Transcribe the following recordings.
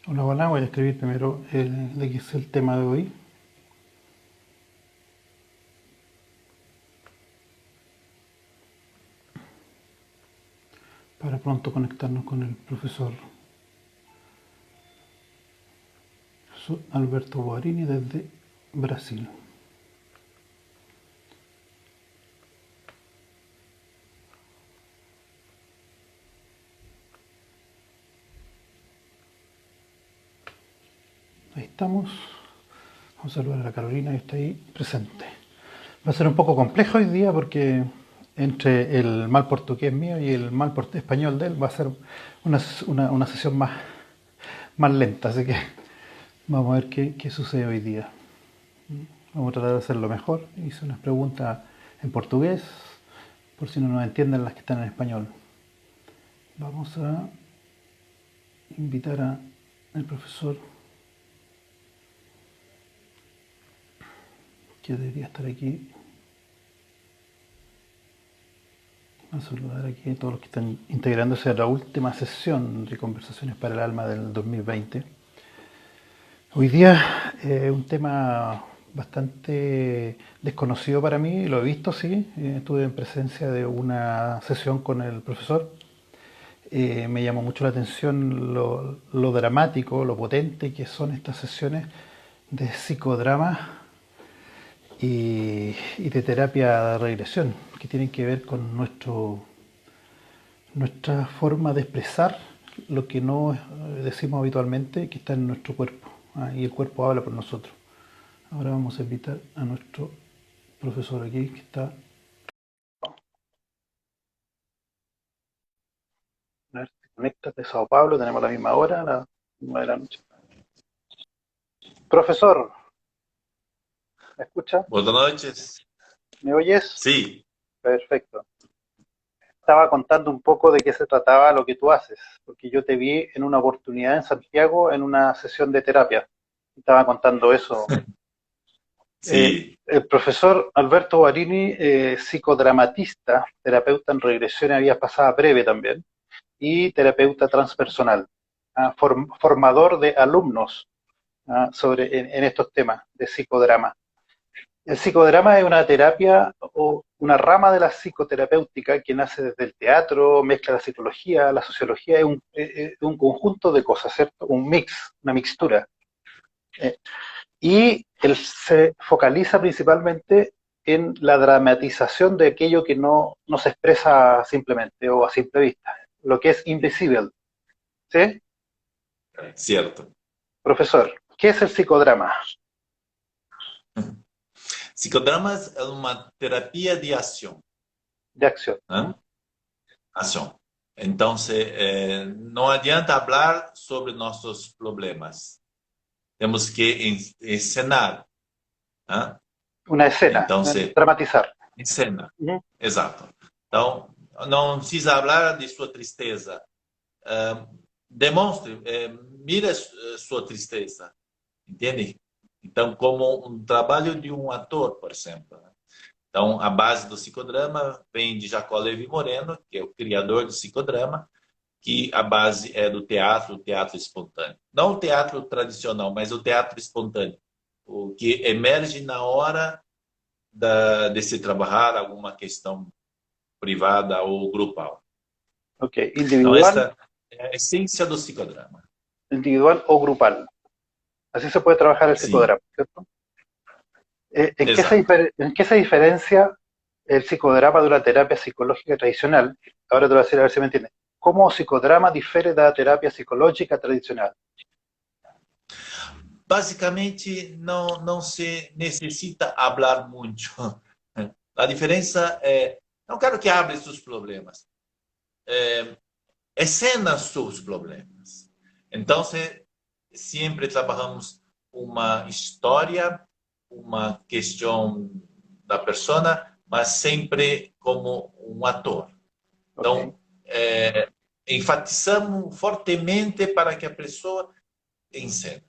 Hola, hola, voy a escribir primero de qué es el tema de hoy para pronto conectarnos con el profesor Alberto Guarini desde Brasil. Ahí estamos. Vamos a saludar a la Carolina que está ahí presente. Va a ser un poco complejo hoy día porque entre el mal portugués mío y el mal español de él va a ser una sesión más lenta, así que vamos a ver qué sucede hoy día. Vamos a tratar de hacerlo mejor. Hice unas preguntas en portugués, por si no nos entienden las que están en español. Vamos a invitar al profesor que debería estar aquí. A saludar aquí a todos los que están integrándose a la última sesión de Conversaciones para el Alma del 2020. Hoy día un tema bastante desconocido para mí, lo he visto, sí, estuve en presencia de una sesión con el profesor. Me llamó mucho la atención lo dramático, lo potente que son estas sesiones de psicodrama y de terapia de regresión, que tienen que ver con nuestra forma de expresar lo que no decimos habitualmente, que está en nuestro cuerpo. Y el cuerpo habla por nosotros. Ahora vamos a invitar a nuestro profesor aquí, que está... A ver, se conecta de Sao Paulo, tenemos la misma hora, las 9 de la noche. Profesor, ¿me escucha? Boas noites. ¿Me oyes? Sí, Perfecto. Estaba contando un poco de qué se trataba lo que tú haces, porque yo te vi en una oportunidad en Santiago en una sesión de terapia. Estaba contando eso. sí, El profesor Alberto Guarini, psicodramatista, terapeuta en regresiones a vías pasadas breve también, y terapeuta transpersonal, formador de alumnos en estos temas de psicodrama. El psicodrama es una terapia o una rama de la psicoterapéutica que nace desde el teatro, mezcla la psicología, la sociología, es un conjunto de cosas, ¿cierto? Un mix, una mixtura. Eh, y él se focaliza principalmente en la dramatización de aquello que no se expresa simplemente o a simple vista, lo que es invisible. ¿Sí? certo. Profesor, ¿qué es el psicodrama Psicodramas é uma terapia de ação, de acción? né? Ação. Então, não adianta falar sobre nossos problemas. Temos que encenar, né? Una escena, Então, dramatizar. encena. Ujú. Exato. Então, não precisa falar de sua tristeza. Ah, demonstre, mire sua tristeza, entende? Então, como um trabalho de um ator, por exemplo. Então, a base do psicodrama vem de Jacó Levi Moreno, que é o criador do psicodrama, que a base é do teatro, o teatro espontâneo. Não o teatro tradicional, mas o teatro espontâneo, o que emerge na hora de se trabalhar alguma questão privada ou grupal. Ok, Então, individual, esta é a essência do psicodrama. individual o grupal. Así se puede trabajar el Sim, psicodrama, ¿cierto? exato. ¿En qué se diferencia el psicodrama de una terapia psicológica tradicional? Ahora te lo voy a decir a ver si me entiendes. ¿Cómo o psicodrama difiere de la terapia psicológica tradicional? Basicamente, não se necessita falar muito. A diferença é, não quero que hable seus problemas, escena seus problemas. Então, sempre trabalhamos uma história, uma questão da persona, mas sempre como um ator. Ok, Então, enfatizamos fortemente para que a pessoa encena.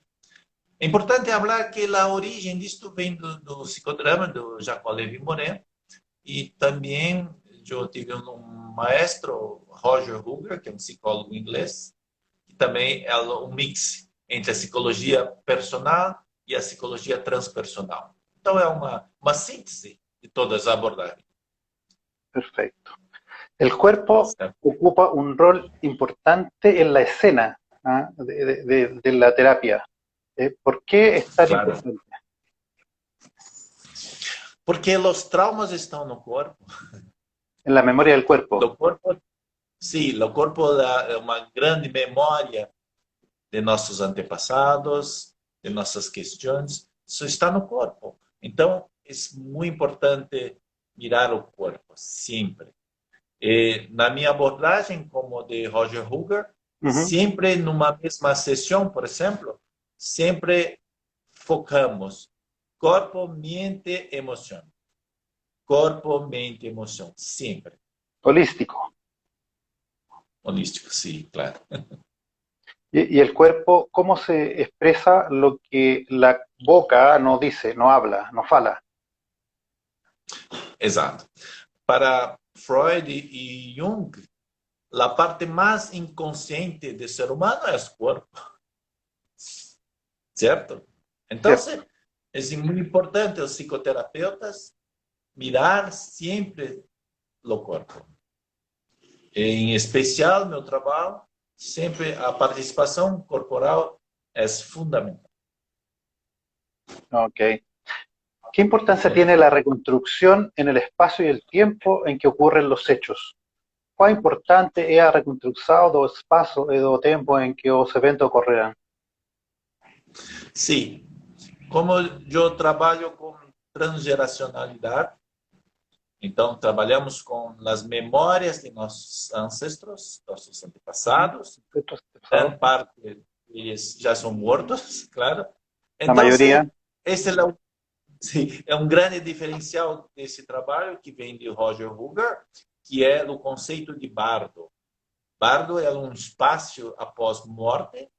É importante falar que a origem disto vem do psicodrama, do Jacques Levi Moreno, e também eu tive um maestro, Roger Hoover, que é um psicólogo inglês, que também é um mix. entre a psicologia personal e a psicologia transpersonal. Então, é uma síntese de todas as abordagens. Perfecto. El cuerpo ocupa un rol importante en la escena, ¿ah? de la terapia. ¿Por qué es tan Claro. importante? Porque os traumas estão no corpo. En la memoria del cuerpo. O corpo, sim, o corpo é uma grande memória de nossos antepassados, de nossas questões. Isso está no corpo. Então, é muito importante mirar o corpo, sempre. E, na minha abordagem, como de Roger Huger, sempre numa mesma sessão, por exemplo, sempre focamos corpo, mente, emoção. Corpo, mente, emoção. Sempre. Holístico. Holístico, sim, claro. Y el cuerpo, ¿cómo se expresa lo que la boca no dice, no habla, no fala? Exato. Para Freud e Jung, a parte mais inconsciente do ser humano é o corpo. Certo? Então, é muito importante os psicoterapeutas mirar sempre o corpo. Em especial, meu trabalho, sempre a participação corporal é fundamental. Ok. ¿Qué importancia tiene la reconstrucción en el espacio y el tiempo en que ocurren los hechos? ¿Cuán importante es la reconstrucción do espacio y do tiempo en que los eventos ocorrerán? Sim. Como eu trabalho com transgeracionalidade, então trabalhamos com as memórias de nossos ancestros, nossos antepassados. Grande parte deles já são mortos, claro. Então, a maioria. Esse é um grande diferencial desse trabalho que vem de Roger Huger, que é o conceito de bardo. Bardo é um espaço após morte,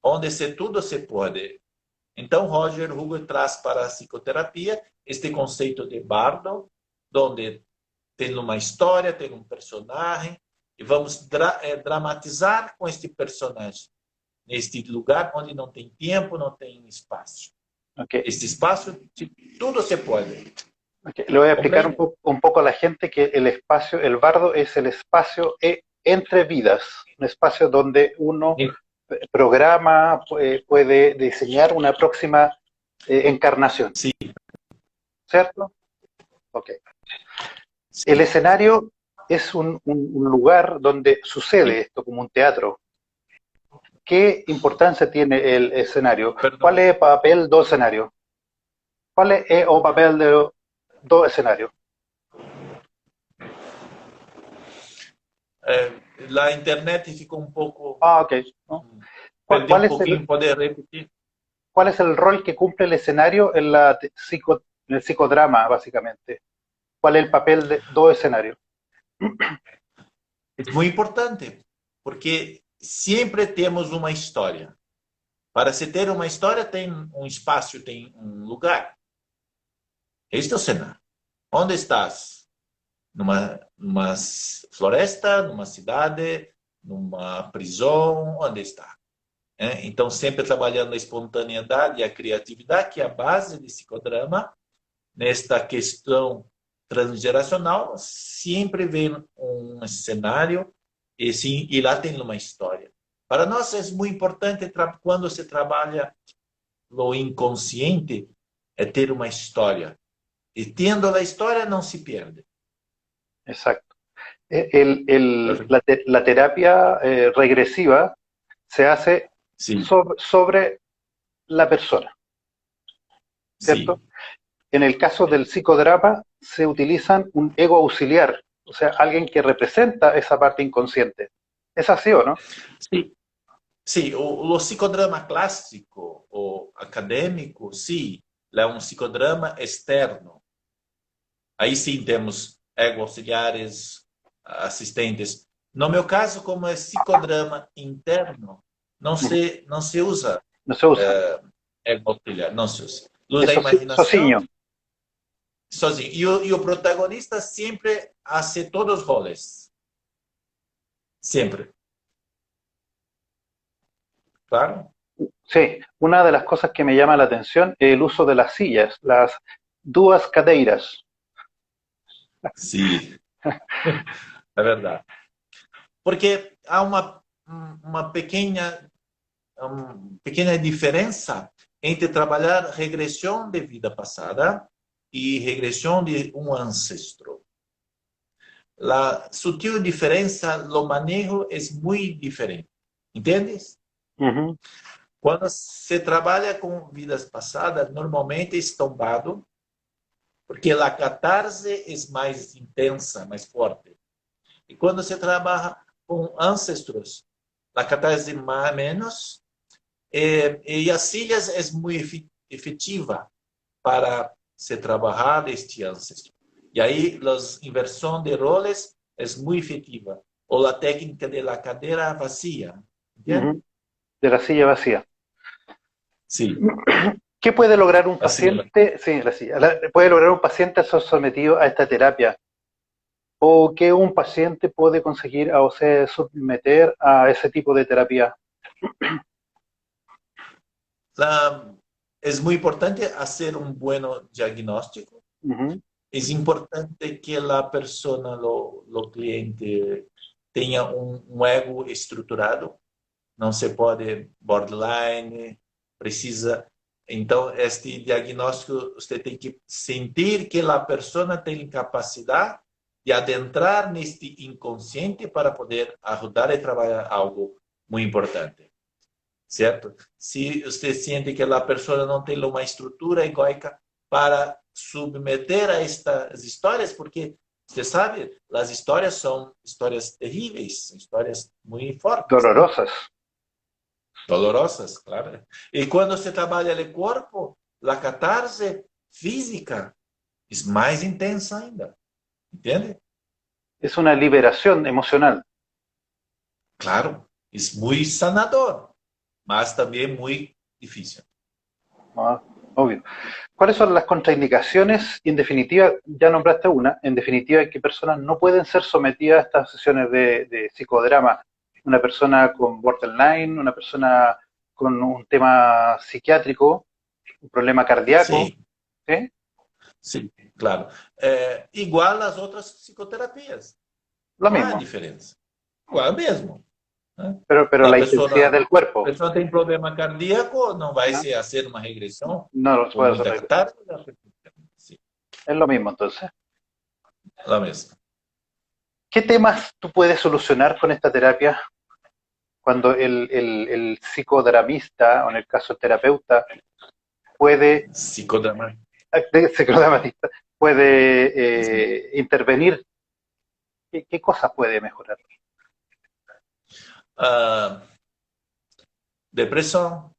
onde tudo se pode. Então, Roger Huger traz para a psicoterapia este conceito de bardo, onde tem uma história, tem um personagem, e vamos dramatizar com este personagem, neste lugar onde não tem tempo, não tem espaço. Okay. Este espaço, tudo se pode. Okay. Le voy a explicar un poco a la gente que el espacio, el bardo es el espacio entre vidas, un espacio donde uno programa, puede diseñar una próxima encarnación. Sí. ¿Cierto? Ok. Sí. El escenario es un lugar donde sucede esto, como un teatro. ¿Qué importancia tiene el escenario? Perdón. ¿Cuál es el papel del escenario? ¿Cuál es el papel de dos escenarios? La internet ficou un poco... ok. ¿No? ¿Poder repetir? ¿Cuál es el rol que cumple el escenario en el psicodrama, básicamente? ¿Cuál es el papel de dos escenarios? Es muy importante, porque sempre temos uma história. Para se ter uma história, tem um espaço, tem um lugar. Este é o cenário. Onde estás? Numa floresta, numa cidade, numa prisão, onde está? Então, sempre trabalhando a espontaneidade e a criatividade, que é a base do psicodrama. Nesta questão transgeracional, sempre vem um cenário e lá tem uma história. Para nós é muito importante, quando se trabalha o inconsciente, é ter uma história. E tendo a história, não se perde. Exacto. La terapia regresiva se hace sobre la persona, ¿cierto? Sí. En el caso del psicodrama se utilizan un ego auxiliar, o sea, alguien que representa esa parte inconsciente. ¿Es así o no? Sí. Sí, o psicodrama clássico, o acadêmico, sim, é um psicodrama externo. Aí sim temos ego auxiliares, assistentes. No meu caso, como é psicodrama interno, não se usa, ego auxiliar, não se usa. Luz da imaginação. Sozinho. E o protagonista sempre hace todos os roles. Sempre. Claro. Sí, una de las cosas que me llama la atención es el uso de las sillas, las duas cadeiras. Sí, é verdade. Porque há uma pequena diferença entre trabalhar regressão de vida passada e regressão de um ancestro. La sutil diferença, lo manejo é muito diferente. Entendes? Ujú, Quando se trabalha com vidas passadas, normalmente é tombado, porque a catarse é mais intensa, mais forte. E quando se trabalha com ancestros, a catarse mais menos, e as silhas é muito efetiva para se trabalhar este ancestro. E aí, a inversão de roles é muito efetiva. Ou a técnica de la cadeira vacía. ¿Entiendes? ujú, de la silla vacía. Sim. ¿Qué puede lograr un Assim, paciente? Sí, la silla. Puede lograr un paciente al ser sometido a esta terapia. ¿O qué un paciente puede conseguir o se someter a ese tipo de terapia? é muito importante fazer um bom diagnóstico. Ujú, É importante que a pessoa, o cliente, tenha ego estruturado. Não se pode borderline, precisa. Então, este diagnóstico, você tem que sentir que a pessoa tem capacidade de adentrar neste inconsciente para poder ajudar a trabalhar algo muito importante, certo? Se você sente que a pessoa não tem uma estrutura egóica para submeter a estas histórias, porque você sabe, as histórias são histórias terríveis, são histórias muito fortes, né? dolorosas. Dolorosas, claro. E quando se trabalha o corpo, a catarse física é mais intensa ainda. Entende? Es una liberación emocional. Claro, é muito sanador, mas também muito difícil. ¿No? Obvio. ¿Cuáles son las contraindicaciones? Y en definitiva, ya nombraste una, en definitiva, ¿qué personas no pueden ser sometidas a estas sesiones de psicodrama? Una persona con borderline, una persona con un tema psiquiátrico, un problema cardíaco, Sim, ¿sí? sim, claro. É, igual às outras psicoterapias. Lo Não há mismo, diferença. Igual mesmo. Né? pero A la intensidad pessoa, del cuerpo, pessoa tem problema cardíaco, não vai ¿no? se fazer uma regressão No lo com puede muita resolver. catarse. Sim, Es lo mismo, entonces. a mesma. ¿Qué temas tú puedes solucionar con esta terapia cuando el psicodramista, o en el caso el terapeuta, puede, Psicodrama. psicodramatista, puede intervenir? ¿Qué cosas puede mejorar? Ah, depressão,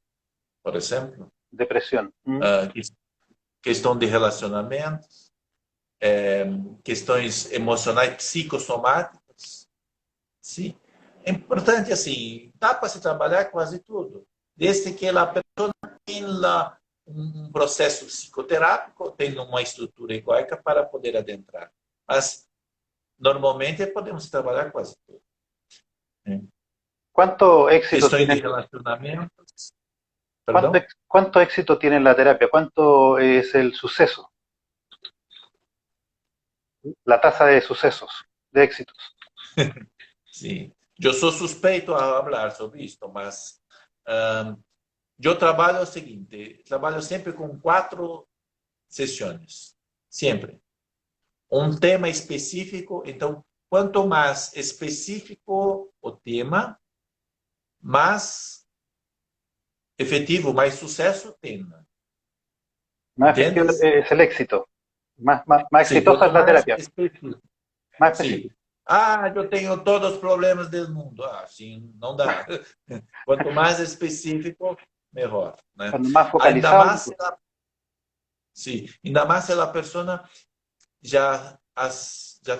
por exemplo, Depresión. ¿Mm? ah, questão de relacionamentos, questões emocionais psicossomáticas. Sim. É importante, assim, dá para se trabalhar quase tudo, desde que a pessoa tenha um processo psicoterápico, tenha uma estrutura egóica para poder adentrar. Mas, normalmente, podemos trabalhar quase tudo. Né? ¿Cuánto éxito Questões de tiene, relacionamentos, perdão? cuánto éxito tiene la terapia? ¿Cuánto es el suceso? La tasa de sucesos, de éxitos. Sim. Eu sou suspeito a falar sobre isso, mas eu trabalho o seguinte: trabalho sempre com 4 sessões. Sempre. Um tema específico. Então, quanto mais específico o tema, mais efetivo, mais sucesso tem. Más efectivo Entendes? es el éxito. Más Sim, exitosa quanto es la mais terapia. específico. Más Sim. específica. Ah, eu tenho todos os problemas do mundo. Ah, sim, não dá. Quanto mais específico, melhor, né? Cuando más Ainda focalizado, mais, mejor. sim, ainda mais se a pessoa já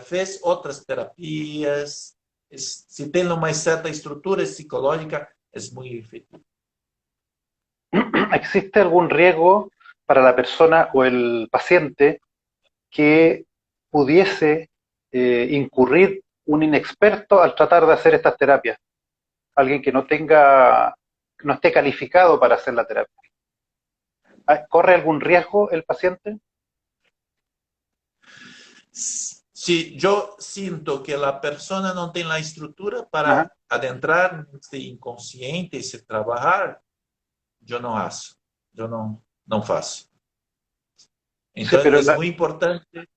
fez outras terapias, se tem uma certa estrutura psicológica, é muito efetivo. ¿Existe algún riesgo para la persona o el paciente que pudiese incurrir un inexperto al tratar de hacer estas terapias? Alguien que no tenga no esté calificado para hacer la terapia. ¿Corre algún riesgo el paciente? Si yo siento que la persona no tiene la estructura Ajá. para adentrar en este inconsciente y se trabajar, yo no hago. Yo no faço. Sí, Entonces, pero es muy importante,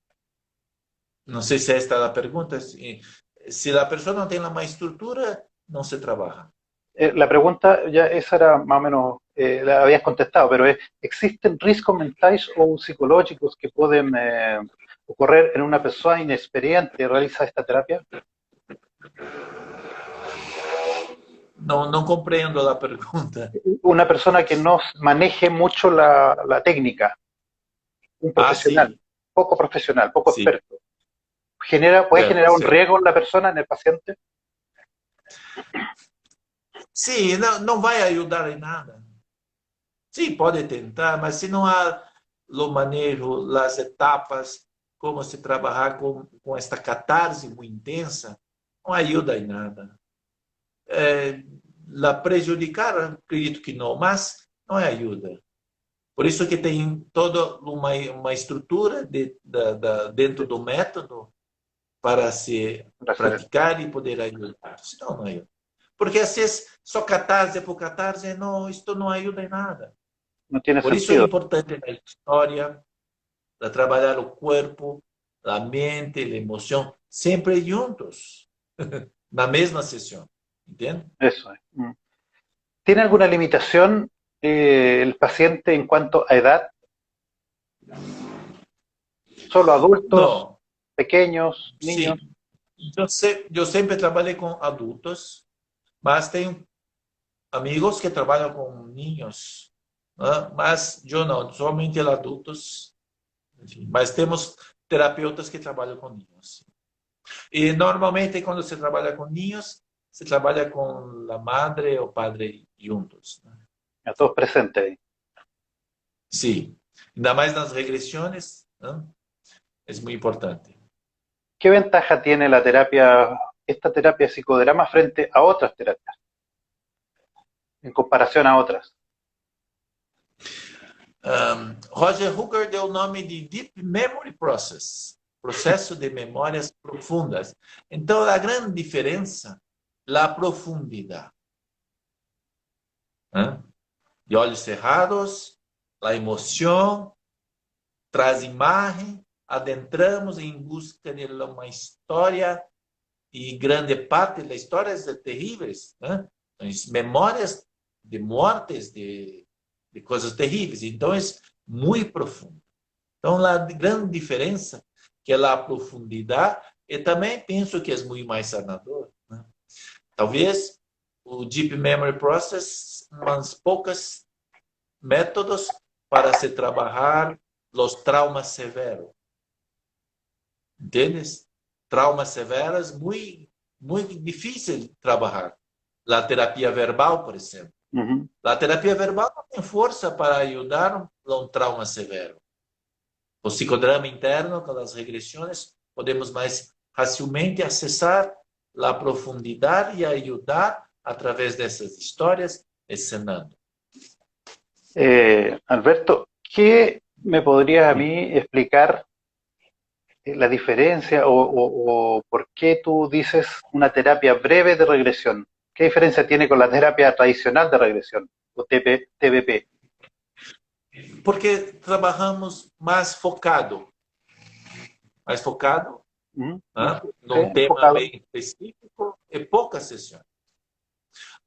no sé si esta es la pregunta, si la persona no tiene la estructura, no se trabaja. la pregunta, ya esa era más o menos, la habías contestado, pero ¿existen riesgos mentales o psicológicos que pueden ocurrir en una persona inexperiente que realiza esta terapia? No comprendo la pregunta. Una persona que no maneje mucho la técnica, un Ah, profesional, sí, poco sí, experto, puede cierto, generar un cierto. riesgo en la persona, en el paciente. Sí, no va a ayudar en nada. Sí, puede tentar, mas si no hay lo manejo, las etapas, cómo se trabajar con esta catarse muy intensa, no ayuda en nada. La prejudicar, acredito que não, mas não é ajuda. Por isso que tem toda uma estrutura dentro do método para se praticar e poder ajudar. Senão não ajuda. Porque às vezes só catarse por catarse, não, isto não ajuda em nada. No tiene Por isso é sentido. importante a história, para trabalhar o corpo, a mente, a emoção, sempre juntos, na mesma sessão. Entende? Eso es. ¿Tiene alguna limitación el paciente en cuanto a edad? ¿Solo adultos, Não. pequeños, niños? Sim, eu sempre trabalhei com adultos, mas tenho amigos que trabalham com ninhos, né? Mas eu não, somente adultos. Enfim, mas temos terapeutas que trabalham com ninhos. E normalmente quando se trabalha com ninhos, se trabalha com a madre ou padre juntos, né? A todos presentes ahí. Sim, ainda mais nas regressões, né? É muito importante. ¿Qué ventaja tiene esta terapia de psicodrama frente a otras terapias, en comparación a otras? Roger Hooker deu o nome de Deep Memory Process, processo de memórias profundas. Então, a grande diferença é a profundidade. De olhos cerrados, a emoção, traz imagem, adentramos em busca de uma história e grande parte das histórias terríveis, memórias de mortes, de coisas terríveis. Então, é muito profundo. Então, a grande diferença que é a profundidade e também penso que é muito mais sanador, né? Talvez o Deep Memory Process, umas poucas métodos para se trabalhar os traumas severos. ¿Entendes? Traumas severos, muito difícil de trabalhar. A terapia verbal, por exemplo. A terapia verbal não tem força para ajudar um trauma severo. O psicodrama interno, com as regressões, podemos mais facilmente acessar a profundidade e ajudar através dessas histórias, ensinando. Alberto, ¿qué me podrías a mí explicar la diferencia o por qué tú dices una terapia breve de regresión? ¿Qué diferencia tiene con la terapia tradicional de regresión o TBP? Porque trabajamos mais focado, num tema enfocado. bem específico e poucas sessões.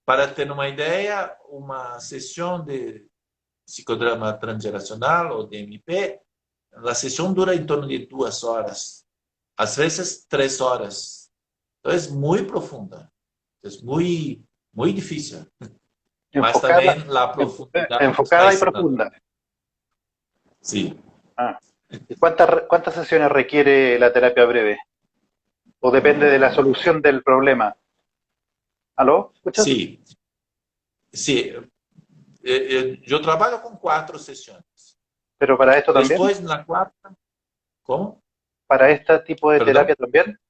Para ter uma ideia, uma sessão de psicodrama transgeracional ou DMP, a sessão dura em torno de 2 horas, às vezes 3 horas. Então é muito profunda, é muito difícil. Mas também a profundidade. Enfocada y profunda. Sí. ¿Y cuántas sesiones requiere la terapia breve? ¿O depende de la solución del problema? ¿Aló? ¿Escuchas? Sí. Sí. Yo trabajo con 4 sesiones. ¿Pero para esto también? Después, en la cuarta, ¿cómo? ¿Para este tipo de ¿Perdón? terapia también?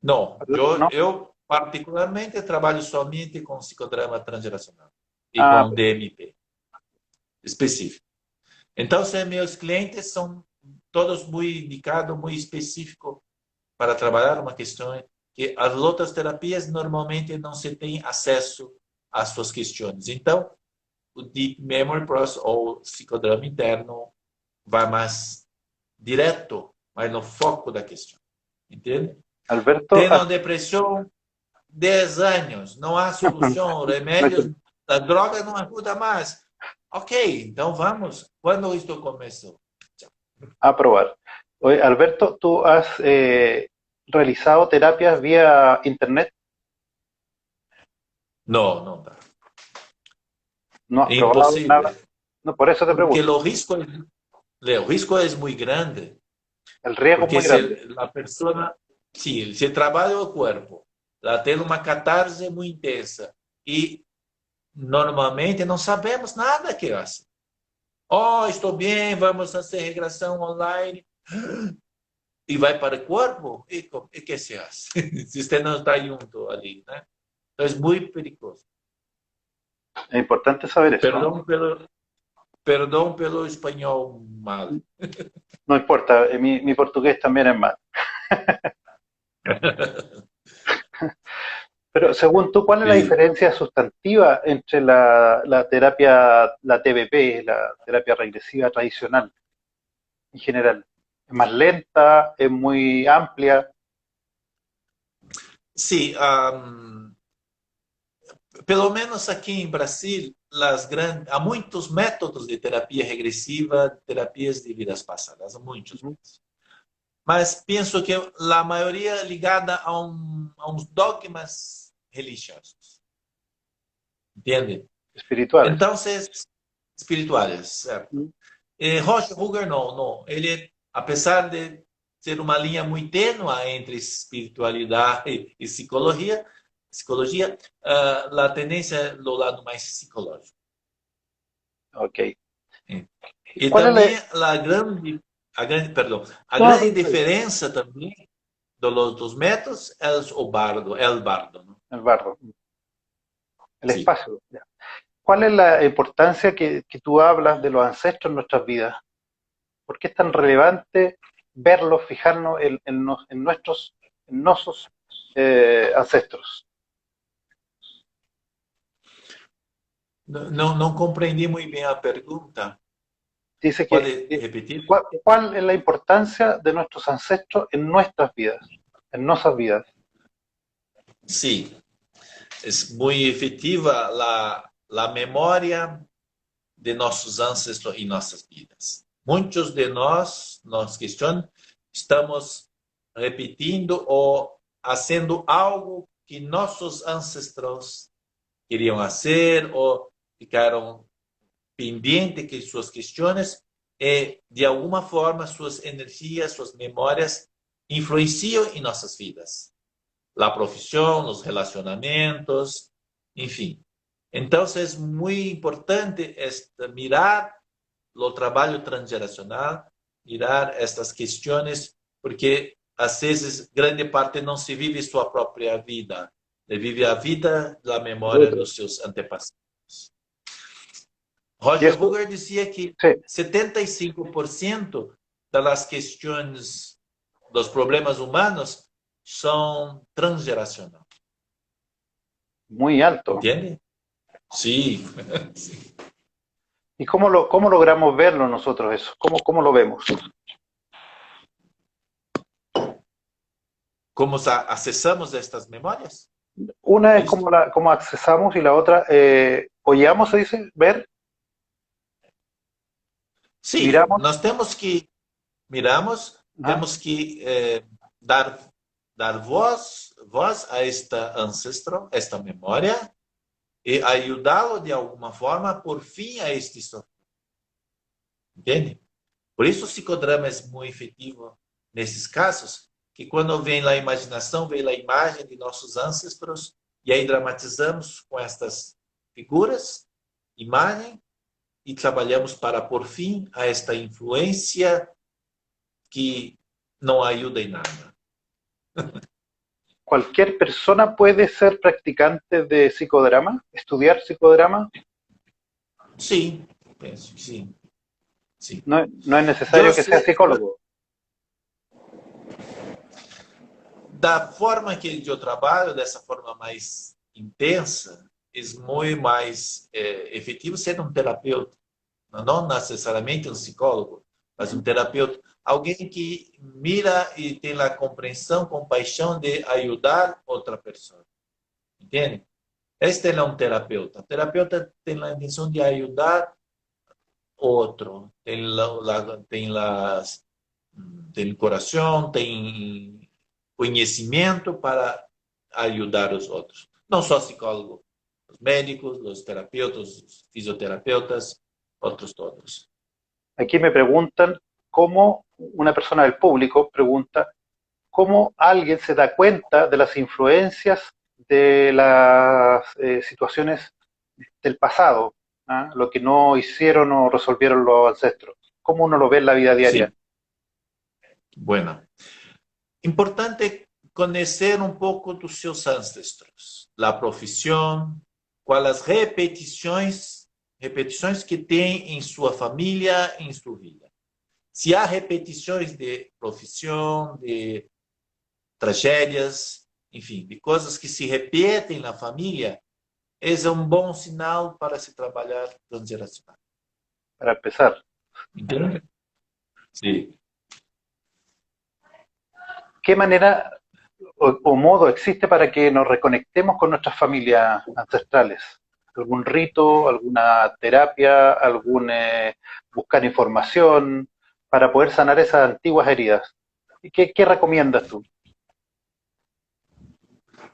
No, ¿No? yo particularmente, trabalho somente com psicodrama transgeracional e Ah, com DMP específico. Então, meus clientes são todos muito indicados, muito específicos para trabalhar uma questão que as outras terapias normalmente não se tem acesso às suas questões. Então, o Deep Memory Process ou psicodrama interno vai mais direto, mas no foco da questão. Entende? Alberto, Tenho depressão 10 anos, não há solução, remédios, a droga não ajuda mais. Ok, então vamos. Quando isto começou? a probar. Oye, Alberto, ¿tú has realizado terapias vía internet? Não, não dá. ¿No has É probado impossível. nada? No, por eso te Porque pregunto. o risco é muito grande. El riesgo es Porque muy grande. se a pessoa, sim, se trabalha o corpo, ela tem uma catarse muito intensa e normalmente não sabemos nada que faz. Oh, estou bem, vamos fazer regressão online e vai para o corpo e que se faz? Se você não está junto ali, né? Então é muito perigoso. Es importante saber eso, ¿no? Perdão pelo espanhol mal. No importa, mi portugués también es mal. Pero según tú, ¿cuál es la Sim. diferencia sustantiva entre la terapia, la TBP, la terapia regresiva tradicional en general? ¿Es más lenta? ¿Es muy amplia? Sim, pelo menos aqui em Brasil, há muitos métodos de terapia regressiva, terapias de vidas passadas, há muitos. Ujú. Mas penso que a maioria ligada a uns dogmas religiosos. Entende? Espirituales. Então, espirituais, certo? Ujú. Roger Ruger não. Ele, apesar de ser uma linha muito tênue entre espiritualidade e psicologia, a tendência é do lado mais psicológico. Ok. E ¿Cuál es também a no, grande diferença também dos métodos é o bardo, ¿no? el bardo, el Sim. espacio? Ya. ¿Cuál es la importancia que tú hablas de los ancestros en nuestras vidas? ¿Por qué es tan relevante verlos, fijarnos en nuestros ancestros? Não compreendi muito bem a pergunta. Dice Pode que, repetir? ¿cuál es la importancia de nuestros ancestros en nuestras vidas, en nuestras vidas? Sim. É muito efetiva a memória de nossos ancestros em nossas vidas. Muitos de nós, nos questionamos, estamos repetindo ou fazendo algo que nossos ancestros queriam fazer ou ficaram pendentes de suas questões e, de alguma forma, suas energias, suas memórias influenciam em nossas vidas. A profissão, os relacionamentos, enfim. Então, é muito importante mirar o trabalho transgeracional, mirar estas questões, porque, às vezes, grande parte não se vive sua própria vida, se vive a vida da memória dos seus antepassados. Roger Ruger dizia que Sí. 75% das questões dos problemas humanos são transgeracionais. Muy alto. ¿Entiende? Sí. ¿Y cómo logramos verlo nosotros eso? ¿Cómo lo vemos? ¿Cómo accesamos estas memorias? Una es cómo accesamos y la otra, ¿oyamos se dice? ¿Ver? Sí, ¿Miramos? nós temos que miramos, temos que dar voz a esta ancestro, esta memória, e ajudá-lo de alguma forma por fim a este sofrimento. Entende? Por isso o psicodrama é muito efetivo nesses casos, que quando vem a imaginação, vem a imagem de nossos ancestros, e aí dramatizamos com estas figuras, imagem, e trabalhamos para por fim a esta influência que não ajuda em nada. ¿cualquier persona puede ser practicante de psicodrama? ¿Estudiar psicodrama? Sí, pienso que sí. Sí. No es Yo necesario que sea sé, psicólogo. da forma que eu trabalho, dessa forma mais intensa, é muito mais efetivo ser um terapeuta. Não necessariamente um psicólogo, mas um terapeuta. Alguém que mira e tem a compreensão, compaixão de ajudar outra pessoa. Entende? Este é um terapeuta. O terapeuta tem a intenção de ajudar outro. Tem coração, tem conhecimento para ajudar os outros. Não só psicólogos, os médicos, os terapeutas, os fisioterapeutas, outros todos. Aquí me preguntan cómo una persona del público pregunta cómo alguien se da cuenta de las influencias de las situaciones del pasado, ¿ah? Lo que no hicieron o resolvieron los ancestros. ¿Cómo uno lo ve en la vida diaria? Sim, bueno. Importante conhecer um pouco dos seus ancestros, a profissão, quais as repetições que tem em sua família, em sua vida. Se há repetições de profissão, de tragédias, enfim, de coisas que se repetem na família, esse é um bom sinal para se trabalhar transgeracional. Para empezar, Entende? Sim. ¿qué manera o modo existe para que nos reconectemos con nuestras familias ancestrales? ¿Algún rito, alguna terapia, algún buscar información para poder sanar esas antiguas heridas? ¿Y qué recomiendas tú?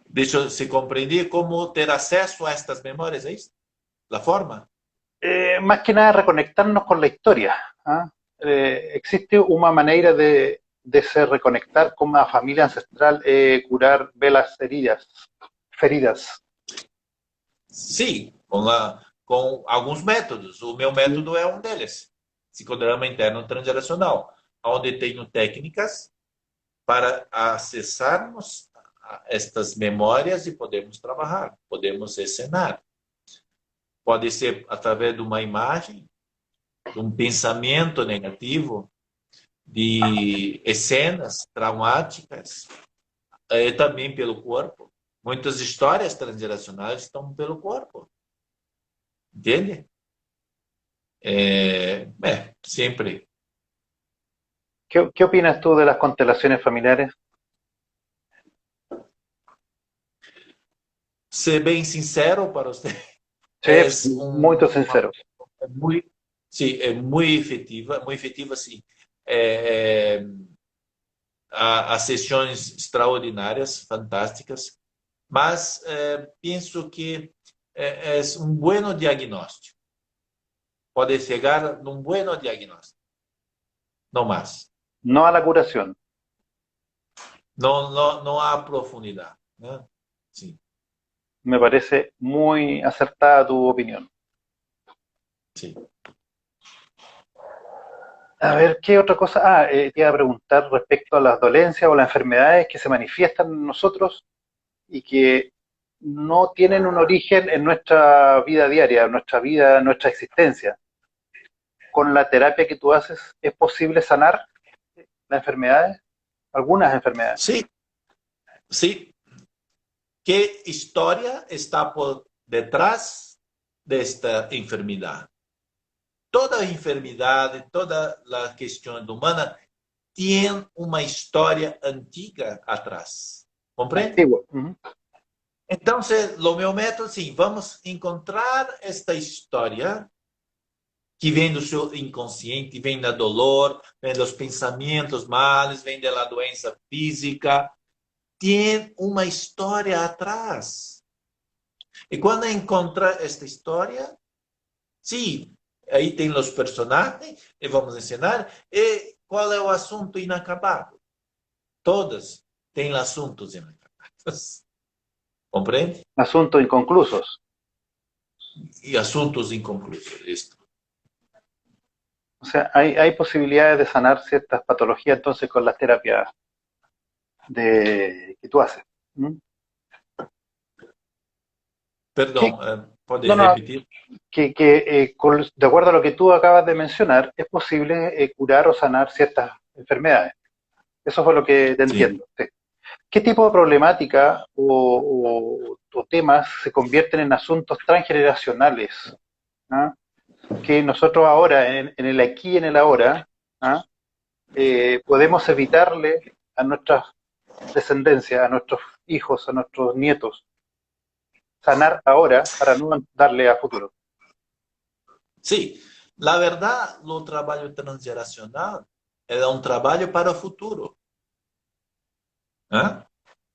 Deixa eu se compreender como ter acesso a estas memórias, é isso? A forma? Más que nada reconectarnos con la historia. ¿Ah? Existe una manera de se reconectar con una familia ancestral, curar velas heridas, feridas. Sim, com alguns métodos. O meu método é um deles. Psicodrama interno transgeracional, onde tenho técnicas para acessarmos estas memórias e podemos trabalhar, podemos encenar. Pode ser através de uma imagem, de um pensamento negativo, de cenas traumáticas, também pelo corpo. Muitas histórias transgeracionais estão pelo corpo. Entende? Sempre. ¿Qué opinas tú de las constelaciones familiares? Ser bem sincero para você, é Sí, muy sincero. muito, sim, é muito efetiva, sim. É, é, há sessões extraordinárias, fantásticas, mas penso que é um bom diagnóstico. Pode chegar num bom diagnóstico, não mais. No a la curación. Não há profundidade. Né? Sim. Me parece muy acertada tu opinión. Sí. A ver, ¿qué otra cosa? Te iba a preguntar respecto a las dolencias o las enfermedades que se manifiestan en nosotros y que no tienen un origen en nuestra vida diaria, en nuestra vida, en nuestra existencia. Con la terapia que tú haces, ¿es posible sanar las enfermedades? Algunas enfermedades. Sí, sí. ¿Qué historia está por detrás de esta enfermedad? Toda enfermedade, toda a questão humana tem uma história antiga atrás. Compreende? Antiguo. Uh-huh. Então, o meu método, sim, vamos encontrar esta história que vem do seu inconsciente, vem da dolor, vem dos pensamentos males, vem da doença física. Tem uma história atrás. E quando encontra esta história, sim, aí tem os personagens, e vamos ensinar, e qual é o assunto inacabado? Todas têm assuntos inacabados. Compreende? Asuntos inconclusos. E assuntos inconclusos. Isto. O sea, hay posibilidades de sanar ciertas patologías entonces con las terapias que tú haces. ¿Mm? ¿Qué? Perdão, pode No, no, repetir? de acuerdo a lo que tú acabas de mencionar, es posible curar o sanar ciertas enfermedades. Eso fue lo que te Sim. entiendo. Sí. ¿Qué tipo de problemática o temas se convierten en asuntos transgeneracionales? ¿Ah? Que nosotros ahora, en el aquí y en el ahora, ¿ah? Podemos evitarle a nuestras descendencias, a nuestros hijos, a nuestros nietos, sanar ahora para no darle a futuro. Sim, na verdade, o trabalho transgeracional é um trabalho para o futuro. Né?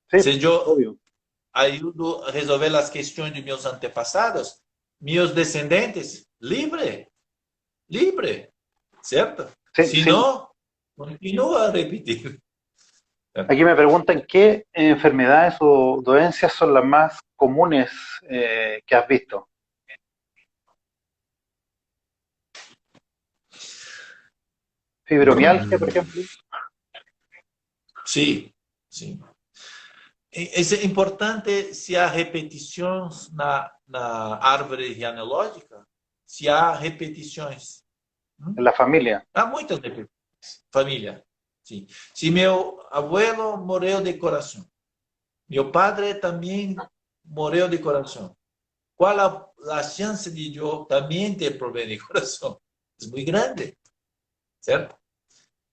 Sí, Se eu obvio. ajudo a resolver as questões de meus antepassados, meus descendentes, livre, livre, certo? Sí, Se sí. não, continua a repetir. Aquí me preguntan qué enfermedades o dolencias son las más comunes que has visto. Fibromialgia, por ejemplo. Sim, sim. É importante se há repetições na árvore genealógica, se há repetições. En la familia. Há muitas repetições. Família, sim. Se meu abuelo morreu de coração, meu padre também morreu de coração. Qual a chance de eu também ter problema de coração? É muito grande, certo?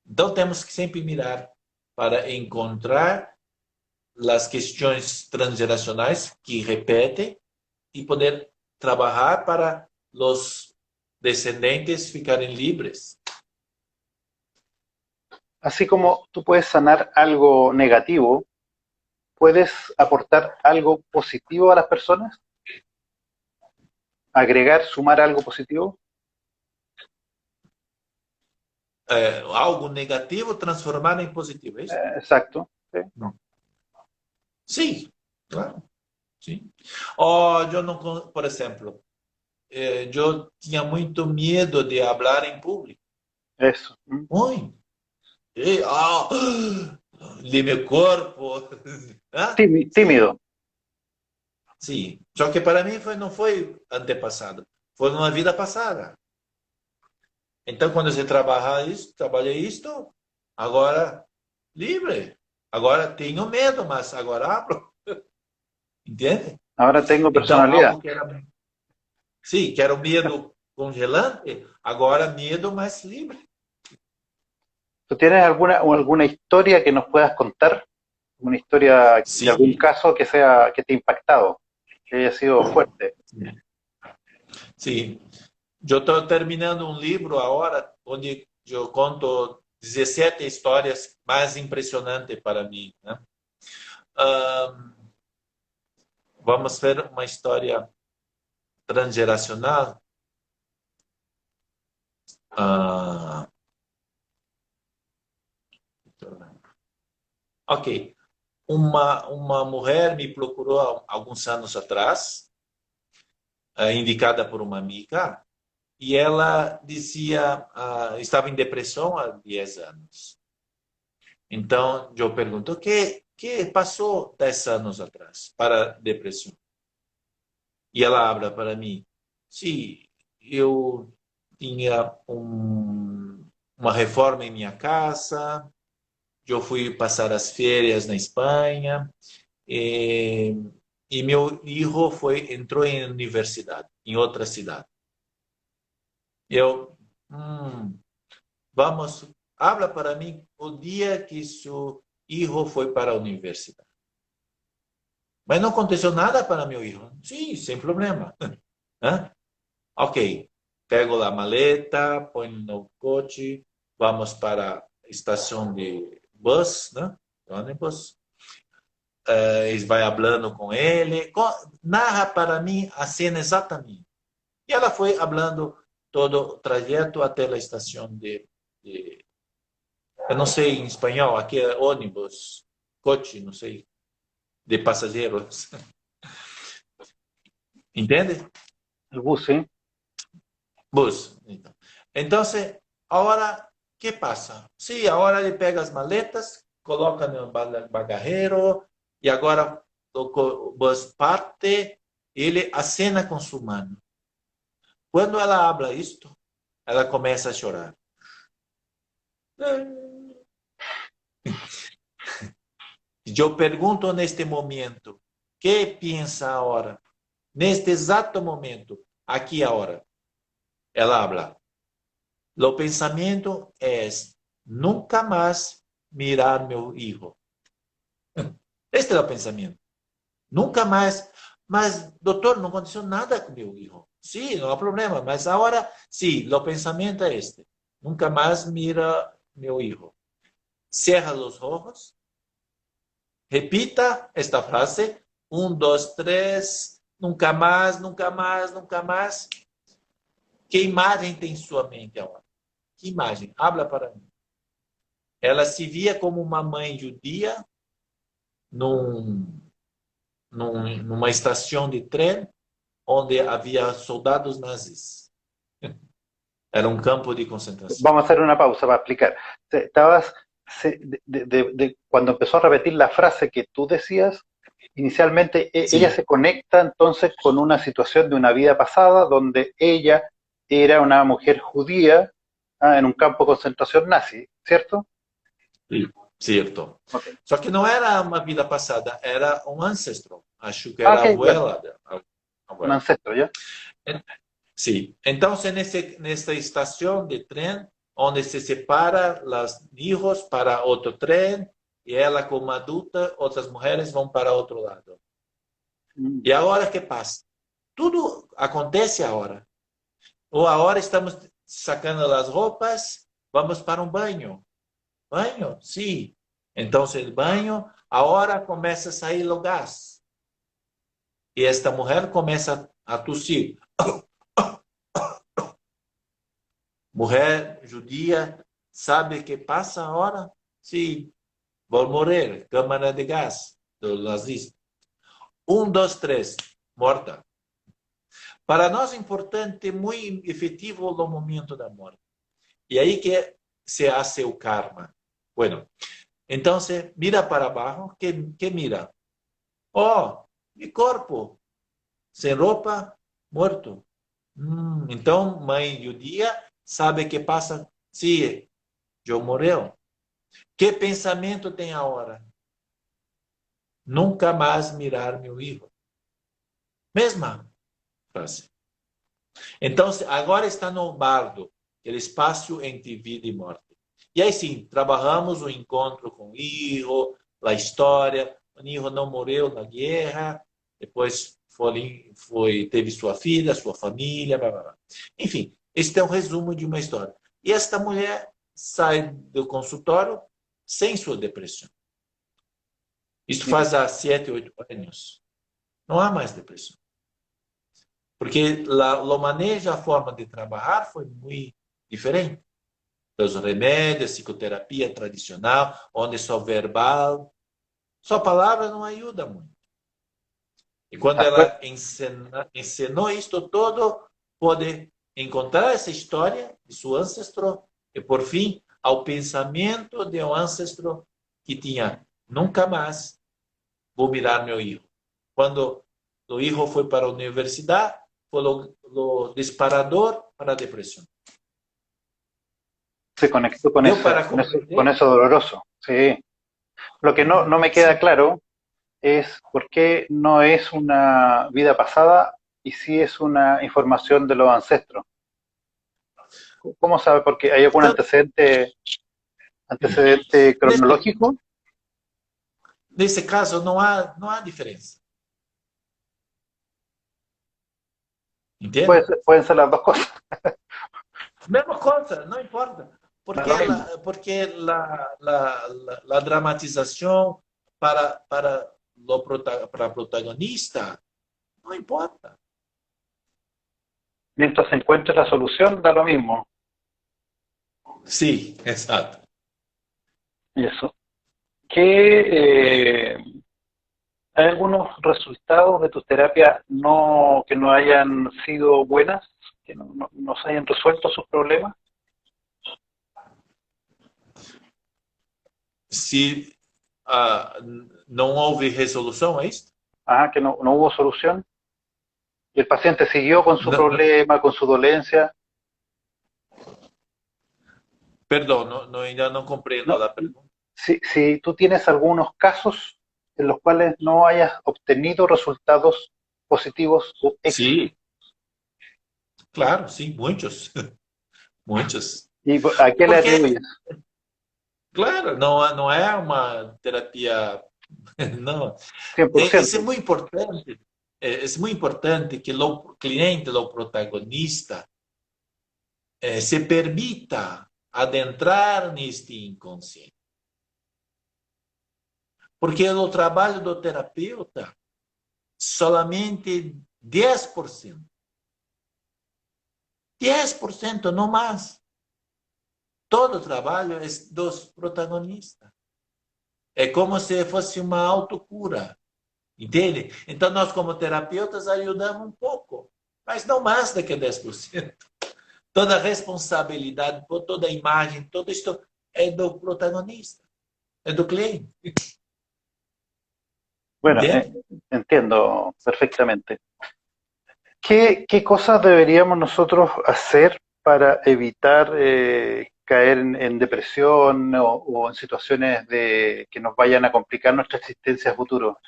Então temos que sempre mirar para encontrar as questões transgeracionais que repetem e poder trabalhar para os descendentes ficarem livres. Así como tú puedes sanar algo negativo, ¿puedes aportar algo positivo a las personas? ¿Agregar, sumar algo positivo? Algo negativo transformar em positivo, é isso? Exacto. Sí. Não. Sim, claro. Sim. Oh, eu não, por exemplo, eu tinha muito medo de falar em público. Eso. ¿Mm? Muito. E, de meu corpo. Ah, sim, Tímido. sim. Só que para mim não foi antepassado, foi numa vida passada. Então, quando você trabalha isto, agora livre. Agora tenho medo, mas agora abro. Entende? Ahora tengo Então, personalidad. algo que era, sim, que era o medo congelante, agora medo mais livre. ¿Tú tienes alguna historia que nos puedas contar? Una historia de algún Sim, caso que te ha impactado, que haya sido fuerte. sim. Eu estou terminando um livro agora, onde eu conto 17 histórias mais impressionantes para mim. Né? Vamos ver uma história transgeracional. Ah, ok. Uma mulher me procurou há alguns anos atrás, indicada por uma amiga, e ela dizia, estava em depressão há 10 anos. Então, eu pergunto, o que passou 10 anos atrás para a depressão? E ela habla para mim, sim, eu tinha uma reforma em minha casa, eu fui passar as férias na Espanha, e, e meu filho entrou em universidade, em outra cidade. Eu, vamos, habla para mim o dia que seu filho foi para a universidade. Mas não aconteceu nada para meu filho. Sim, sem problema. Hã? Ok, pego a maleta, ponho no coche, vamos para a estação de bus, né? Ônibus. Eles vai falando com ele, narra para mim a cena exatamente. E ela foi falando todo o trajeto até a estação eu não sei em espanhol, aqui é ônibus, coche, não sei, de passageiros. Entende? El bus, ¿sí? Bus. Então, agora, que passa? Sim, agora ele pega as maletas, coloca no bagageiro, e agora você parte, ele acena com sua mão. Quando ela habla isto, ela começa a chorar. Eu pergunto neste momento, que pensa agora? Neste exato momento, aqui agora. Ela habla. O pensamento é nunca mais mirar meu filho. Este é o pensamento. Nunca mais. Mas, doutor, não aconteceu nada com meu filho. Sim, não há problema. Mas agora, sim, o pensamento é este. Nunca mais mira meu filho. Cierra os olhos. Repita esta frase. 1, 2, 3. Nunca mais, nunca mais, nunca mais. Que imagem tem em sua mente agora? Que imagem? Habla para mim. Ela se via como uma mãe judia num, numa estação de trem onde havia soldados nazis. Era um campo de concentração. Vamos a hacer una pausa para explicar. Estabas, cuando empezó a repetir la frase que tú decías, inicialmente ella Sí, se conecta entonces con una situación de una vida pasada donde ella era una mujer judía en un campo de concentración nazi, ¿cierto? sí, cierto. Okay. Só que não era uma vida passada, era um ancestro. Acho que Ah, era a ok, bueno, abuela dela. un Abuela. ancestro, ¿ya? Sim. Então, nessa estação de trem, onde se separa os filhos para outro trem, e ela como adulta, outras mulheres vão para outro lado. Mm. E a hora que passa? Tudo acontece a hora. Ou a hora estamos sacando as roupas, vamos para um banho. Banho? Sim. Então, o banho, a hora começa a sair o gás. E esta mulher começa a tossir. Mulher judia sabe que passa a hora? Sim. Vou morrer. Câmara de gás do nazista. 1, 2, 3. Morta. Para nós é importante, muito efetivo o momento da morte. E aí que se hace o karma. Bueno, então, mira para abaixo, que mira? Oh, mi corpo, sem roupa, morto. Então, mãe judia sabe que passa, sim, eu morreu. Que pensamento tem a hora? Nunca mais mirar meu filho. Mesma frase. Então, agora está no bardo, aquele espaço entre vida e morte. E aí sim, trabalhamos o encontro com o filho, a história. O filho não morreu na guerra, depois teve sua filha, sua família, blá, blá, blá. Enfim, este é um resumo de uma história. E esta mulher sai do consultório sem sua depressão. Isso faz há 7, 8 anos. Não há mais depressão. Porque o manejo, a forma de trabalhar foi muito diferente. Os remédios, psicoterapia tradicional, onde só verbal, só palavra não ajuda muito. E quando ela ensinou isto todo, pode encontrar essa história de seu ancestro e, por fim, ao pensamento de um ancestro que tinha nunca mais vou mirar meu filho. Quando o filho foi para a universidade, foi o disparador para a depressão. Se conectó con Eu, eso, para con compreender, eso doloroso. Sí. Lo que no me queda sim. claro es por qué no es una vida pasada y sí es una información de los ancestros. ¿Cómo sabe? Porque hay algún Então, antecedente nesse, cronológico. nesse caso, não há diferença. Entende? Pueden ser las dos cosas. Mesma coisa, não importa. No es Porque, lo mismo. porque a dramatização para o protagonista não importa. Mientras se encuentre la solución, da lo mismo. Sim, exato. Y eso. ¿Hay algunos resultados de tus terapias que no hayan sido buenas? ¿Que no se hayan resuelto sus problemas? Se não houve resolução, é isso? Ajá, que no hubo solución. Y el paciente siguió con su Não, problema, con su dolencia. perdão, ainda não compreendo No, a pergunta. si tú tienes algunos casos en los cuales no hayas obtenido resultados positivos o éxitos. Sim, claro, sim, muitos. Muitos. ¿Y a qué le Porque, atribuyes? claro, não é uma terapia. Não. Isso é 100%. muito importante. É muito importante que o cliente, o protagonista, se permita adentrar neste inconsciente. Porque o trabalho do terapeuta, solamente 10%. 10%, não mais. Todo o trabalho é dos protagonistas. É como se fosse uma autocura. Entende? Então, nós, como terapeutas, ajudamos um pouco, mas não mais do que 10%. Toda a responsabilidade, toda a imagem, tudo isso é do protagonista, é do cliente. Bueno, Entende? entiendo perfectamente. ¿Qué cosas deberíamos nosotros hacer para evitar caer en depresión o en situaciones que nos vayan a complicar nuestra existencia a futuro?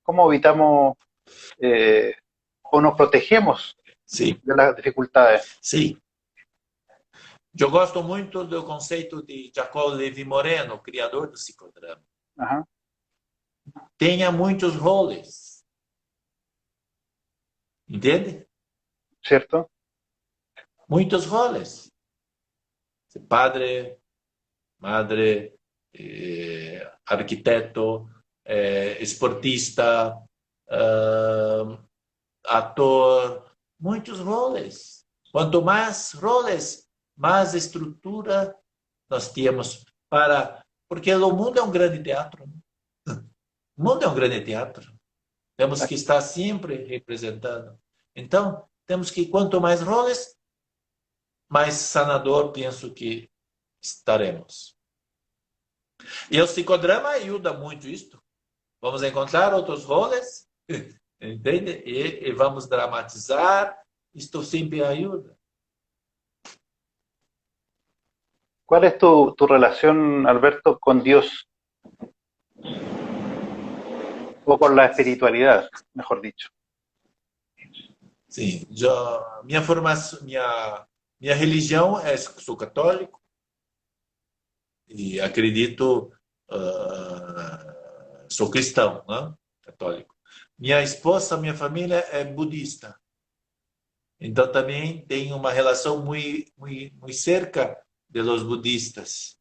¿Cómo evitamos eh, o nos protegemos Sim, de las dificultades? sim. Eu gosto muito do conceito de Jacob Levi Moreno, criador do psicodrama. Ajá, Tenha muitos roles. Entende? ¿cierto? Muitos roles. Padre, madre, arquiteto, esportista, ator, muitos roles. Quanto mais roles, mais estrutura nós temos para... Porque o mundo é um grande teatro. Né? O mundo é um grande teatro. Temos que estar sempre representando. Então, temos que, quanto mais roles, mais sanador penso que estaremos. E o psicodrama ajuda muito isto. Vamos encontrar outros roles, entende? E vamos dramatizar. Isto sempre ajuda. ¿Cuál es tu relación, Alberto, con Dios o con la espiritualidad, mejor dicho? Sim, já, minha formação, minha religião é sou católico e acredito, sou cristão, né? Católico. Minha esposa, minha família é budista. Então também tem uma relação muito cerca de los budistas.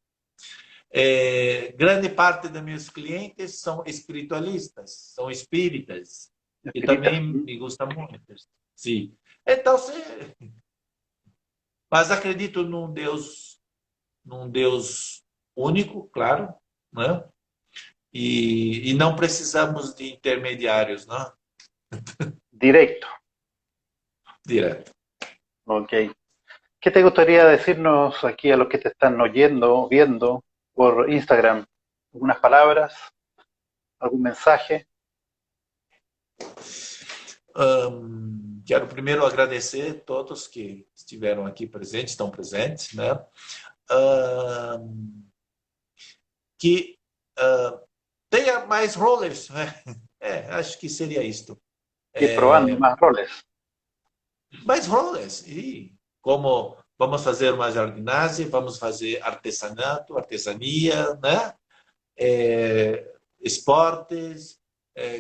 Grande parte dos meus clientes são espiritualistas, são espíritas, que Espírita. também me gusta muito. Sim. Então, mas acredito num Deus único, claro, né? E não precisamos de intermediários, né? Directo. Direto. Ok. ¿Qué te gustaría decirnos aquí a los que te están oyendo, viendo por Instagram? ¿Algunas palabras? ¿Algún mensaje? Quero primeiro agradecer a todos que estiveram aqui presentes, estão presentes, né? Que tenha mais roles, né? Acho que seria isto. Ir probando más roles. Mais roles, e como vamos fazer uma jardinagem, vamos fazer artesanato, artesania, né? Esportes,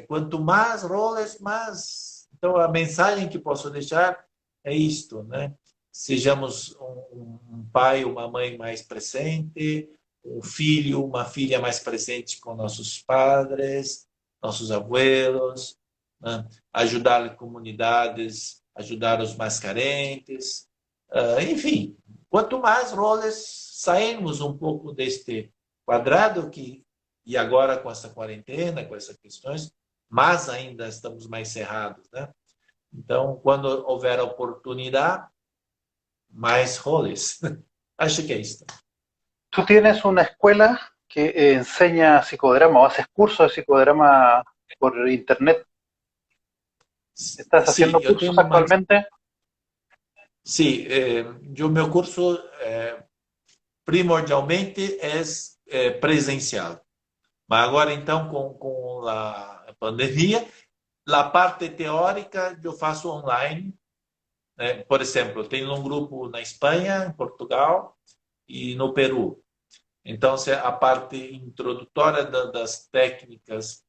quanto mais roles, mais... Então, a mensagem que posso deixar é isto, né? Sejamos um pai, uma mãe mais presente, um filho, uma filha mais presente com nossos padres, nossos abuelos, né? Ajudar comunidades, ajudar os mais carentes, enfim, quanto mais roles sairmos um pouco deste quadrado e agora com essa quarentena, com essas questões, mas ainda estamos mais cerrados, né? Então, quando houver oportunidade, mais roles. Acho que é isso. ¿Tú tienes una escuela que enseña psicodrama o haces cursos de psicodrama por internet. ¿Estás Sí, haciendo yo cursos tengo más. actualmente? Sí, yo meu curso primordialmente é presencial. Mas agora, então, com a pandemia, a parte teórica eu faço online. Né? Por exemplo, eu tenho um grupo na Espanha, em Portugal e no Peru. Então, se a parte introdutória das técnicas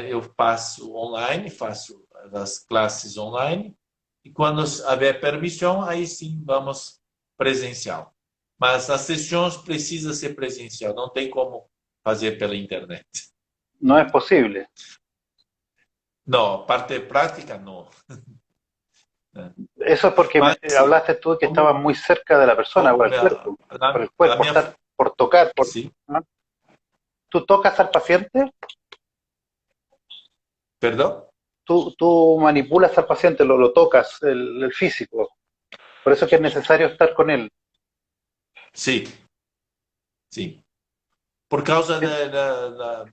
eu faço online, faço as classes online, e quando houver permissão, aí sim vamos presencial. Mas as sessões precisam ser presencial, não tem como fazer pela internet. No es posible. Não, parte prática não. Eso es porque Mas sim, hablaste tú de que estabas como, muy cerca de la persona, como por el a cuerpo, minha, estar, por tocar, sim, ¿no? ¿Tú tocas al paciente? perdão? Tú manipulas al paciente, lo tocas, el físico. Por eso es que es necesario estar con él. Sim, sim. Por causa da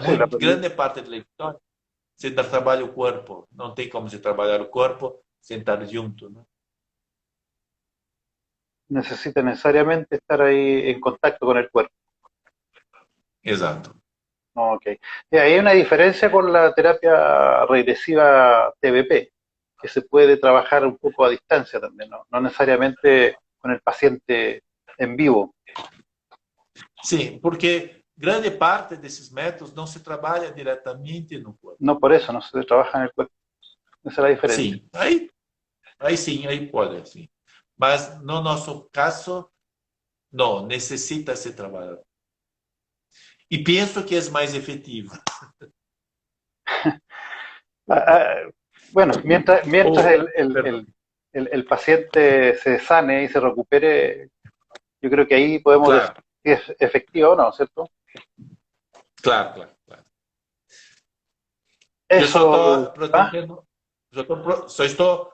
Sí, muito grande parte da história, você trabalha o corpo. Não tem como você trabalhar o corpo sem estar junto, né? necesita necesariamente estar ahí en contacto con el cuerpo. Exato. Ok. Y ahí hay una diferencia con la terapia regresiva TBP, que se puede trabajar un poco a distancia también, ¿no? No necesariamente con el paciente en vivo. Sim, porque grande parte desses métodos não se trabalha diretamente no corpo. No por eso, no se trabaja en el cuerpo. Esa es la diferencia. Sim, aí sim, aí pode, sim. Mas no nosso caso, não, necessita ser trabalhado. E penso que é mais efetivo. Ah, bueno, mientras Oh, perdão. el paciente se sane y se recupere, yo creo que ahí podemos decir Claro, si es efectivo o no, ¿cierto? claro, claro, claro. Eu só Eso, estou ¿ah? protegendo, só estou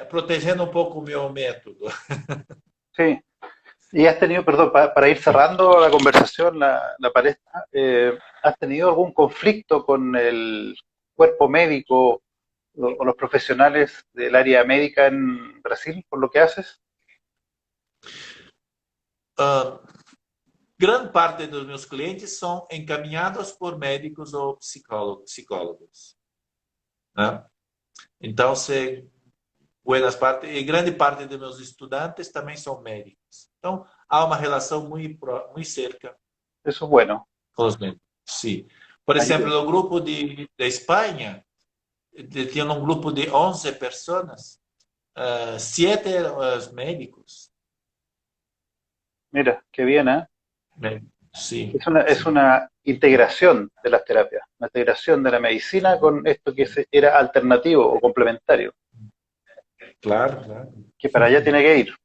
protegendo um pouco o meu método. Sí. Y has tenido, perdón, para ir cerrando la conversación, la palestra, ¿has tenido algún conflicto con el cuerpo médico o los profesionales del área médica en Brasil por lo que haces? Uh, grande parte dos meus clientes são encaminhados por médicos ou psicólogos. Né? Então, se buenas parte, e grande parte dos meus estudantes também são médicos. Então, há uma relação muito cerca Eso es bueno, com os médicos. Sim. Por exemplo, ayuda. no grupo de Espanha, tinha um grupo de 11 pessoas, 7 eram os médicos. Mira, qué bien, ¿eh? Sim, Es sim. una integración de las terapias, una integración de la medicina con esto que era alternativo o complementario, Claro, claro. que para allá tiene que ir.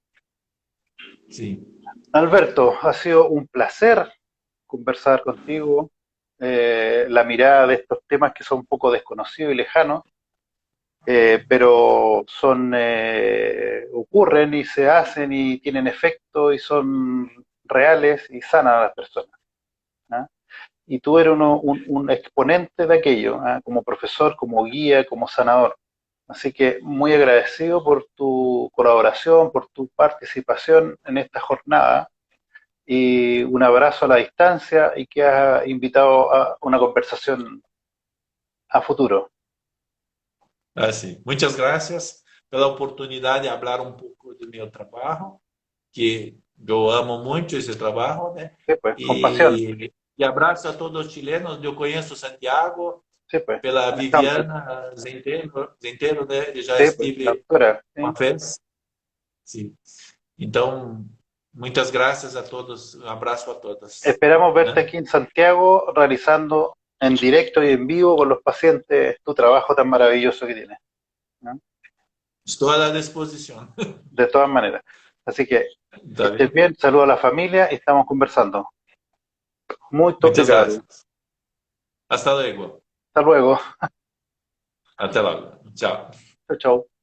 Sim. Alberto, ha sido un placer conversar contigo, la mirada de estos temas que son un poco desconocidos y lejanos, pero ocurren y se hacen y tienen efecto y son reales y sanan a las personas. ¿Ah? Y tú eres un exponente de aquello, ¿ah? Como profesor, como guía, como sanador. Así que muy agradecido por tu colaboración, por tu participación en esta jornada y un abrazo a la distancia y que has invitado a una conversación a futuro. Assim, muitas graças pela oportunidade de falar um pouco do meu trabalho, que eu amo muito esse trabalho, né? Sí, pues, con pasión. E abraço a todos os chilenos. Eu conheço Santiago Sí, pues, pela Alejandro. Viviana Zenteno, né? Eu já Sí, pues, la estive doctora. uma ¿Sí? vez. Sim. Então, muitas graças a todos. Um abraço a todas. Esperamos verte Né? aquí en Santiago realizando en directo y en vivo con los pacientes tu trabajo tan maravilloso que tienes, ¿no? Estou à disposição. De todas maneras. Así que Tá estés bem? bien, saludo a la familia y estamos conversando. Muy Muitas obrigado. graças. Hasta luego. Hasta luego. Até logo. Tchau. Chao, chao.